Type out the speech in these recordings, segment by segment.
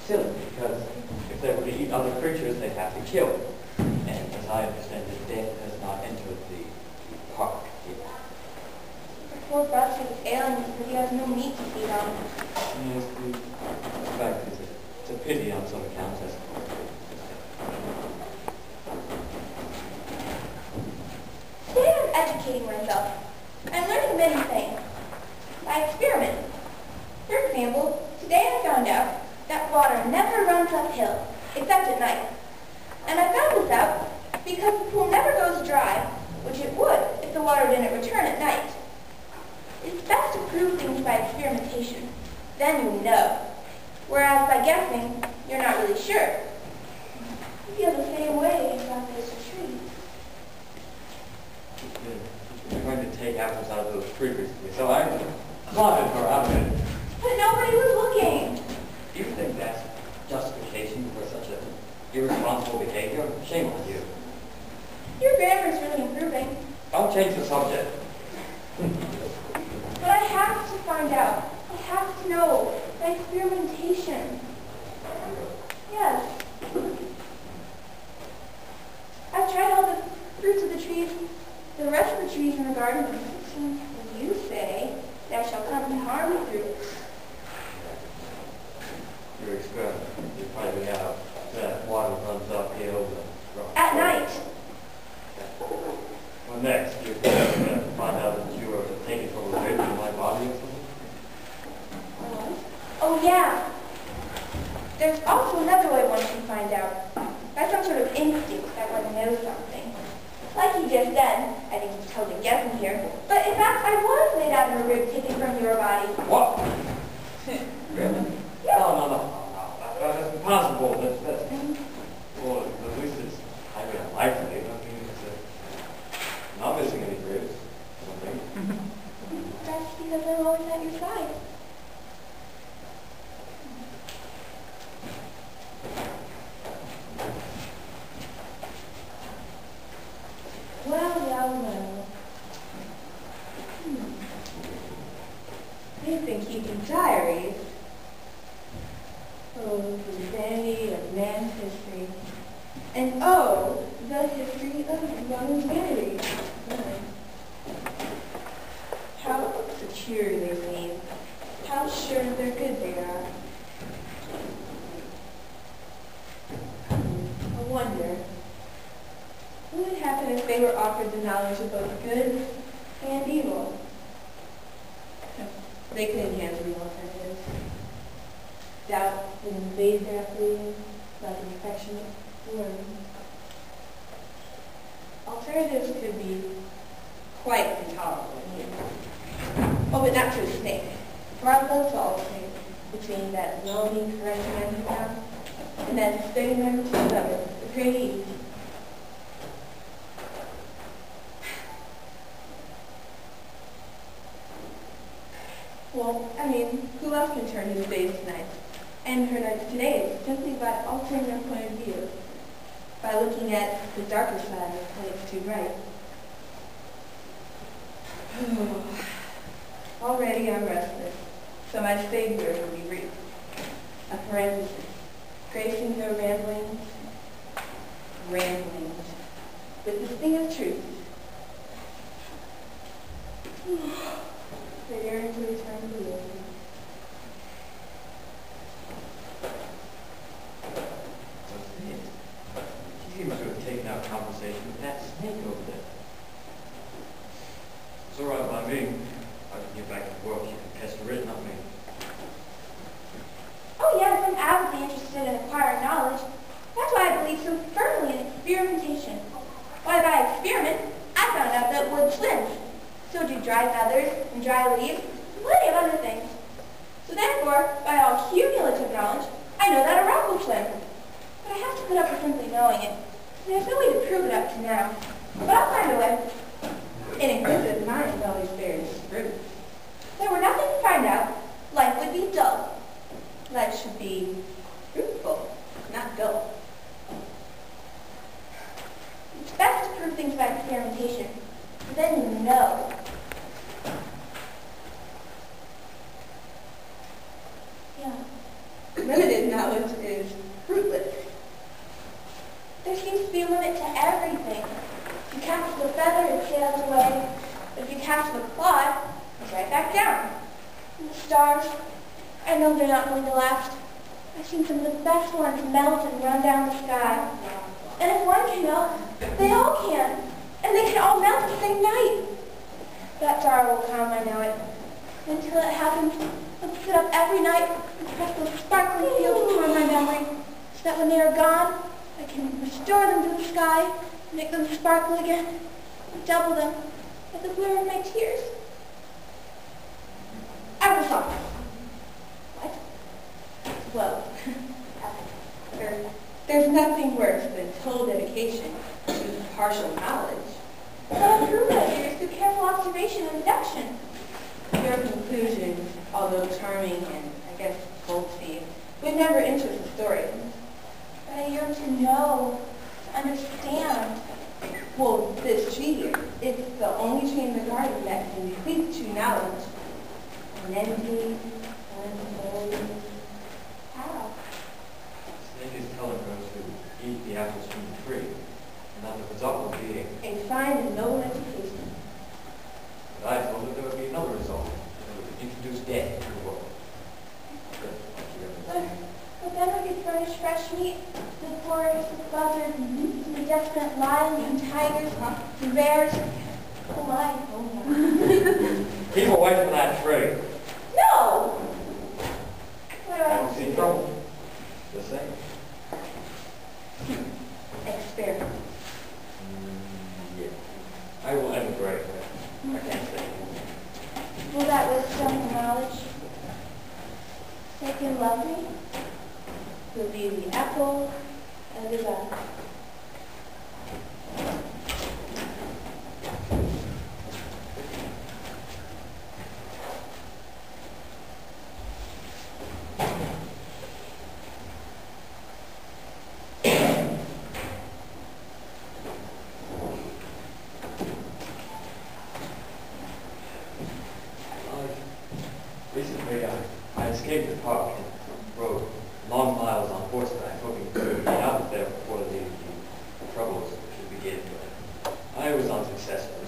silly, because if they were to eat other creatures, they'd have to kill them. And as I understand it, death has not entered the park yet. The poor Buster is ailing because he has no meat to feed on. Yes, the fact is, it's a pity on some accounts, I suppose. Today I'm educating myself. I'm learning many things. By experiment. For example, today I found out that water never runs uphill, except at night. And I found this out because the pool never goes dry, which it would if the water didn't return at night. It's best to prove things by experimentation. Then you know. Whereas by guessing, you're not really sure. I feel the same way about this tree. You're going to take apples out of those trees, so I plotted her out of it. But nobody was looking. Do you think that's justification for such an irresponsible behavior? Shame on you. Your grammar's really improving. Don't change the subject. But I have to find out. I have to know. By experimentation. Yes. I've tried all the fruits of the trees, the rest of the trees in the garden, and you say there shall come to harm the fruits. Your experiment. You finding out that water runs uphill. At night. Well, next, you're going to find out that you are taking from a rib in my body or something? Oh, yeah. There's also another way one can find out. By some sort of instinct that one knows something. Like he just said, I think he's totally guessing here, but in fact, I was laid out of a rib taken from your body. What? Really? Yeah. No. That's impossible. That's well, at least it's highly unlikely. I mean, it's not missing any ribs. I don't think. That's because I'm always at your side. Well. You've been keeping diaries. Oh, the vanity of man's history. And oh, the history of young humanity. How secure they seem. How sure they're good they are. I wonder, what would happen if they were offered the knowledge of both good and evil? They could enhance real alternatives. Doubt would invade their feelings like an affectionate worm. Alternatives could be quite intolerable. Oh, but not to a snake. For I love to alternate between that lonely, caressing underground and that steady member to another, the great east. Well, I mean, who else can turn his days to nights and her nights to days simply by altering their point of view, by looking at the darker side when it's too bright? Already I'm restless, so my stayed here will be brief. A parenthesis, gracing her ramblings, with the sting of truth. Preparing to return to the ocean. She seems to have taken out conversation with that snake over there. It's all right by me. I can get back to work. You can pester it, not me. Oh yes, I'm avidly interested in acquiring knowledge. That's why I believe so firmly in experimentation. Why, by experiment, I found out that wood swims. So do dry feathers and dry leaves, and plenty of other things. So therefore, by all cumulative knowledge, I know that a rock will swim. But I have to put up with simply knowing it. There's no way to prove it up to now. But I'll find a way. An inquisitive mind always bears fruit. If there were nothing to find out, life would be dull. Life should be fruitful, not dull. It's best to prove things by experimentation. Then you know. Yeah. unlimited knowledge is fruitless. There seems to be a limit to everything. If you cast a feather, it sails away. If you cast a clod, it's right back down. And the stars, I know they're not going to last. I've seen some of the best ones melt and run down the sky. And if one can melt, they all can. And they can all melt the same night. That hour will come, I know it. Until it happens, I'll sit up every night and press those sparkling fields upon my memory, so that when they are gone, I can restore them to the sky, make them sparkle again, and double them at the blur of my tears. I was off. What? Well, there's nothing worse than total dedication to partial knowledge. But I'll prove that here through careful observation and deduction. Your conclusions, although charming and, I guess, bold-faced, would never interest historians. But I yearn to know, to understand. Well, this tree here, it's the only tree in the garden that can bequeath true knowledge. And envy, unfold, how? Snake is telling those who eat the apples from the tree, and that the result will be A fine and noble education. But I told them there would be another result. It would introduce death to the world. But then we could furnish fresh meat to the forest, the buzzards, the definite lions and tigers, the bears. Oh my. Keep away from that tree. No! What do I I don't see trouble. Just saying. Experiment. Yeah. I will emigrate. I can't say. Will that wisdom and knowledge make you love me? Will be the apple and the eye. Recently, I escaped the park and rode long miles on horseback, hoping to get out of there before the troubles should begin. But I was unsuccessful.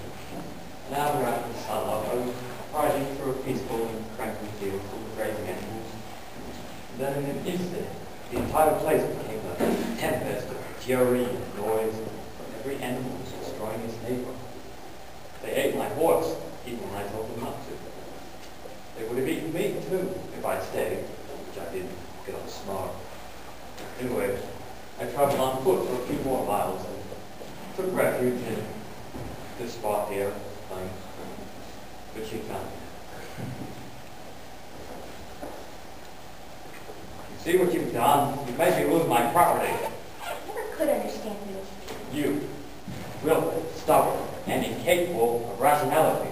An hour after sunup, I was riding through a peaceful and tranquil field full of grazing animals. And then in an instant, the entire place became a tempest of fury and noise. Every animal was destroying its neighbor. They ate my horse, even when I told them not to. They would have eaten me, too, if I'd stayed, which I didn't, because I was smart. Anyway, I traveled on foot for a few more miles and took refuge in this spot here, which he found. You see what you've done? You've made me lose my property. I never could understand this. You, willful, stubborn, and incapable of rationality.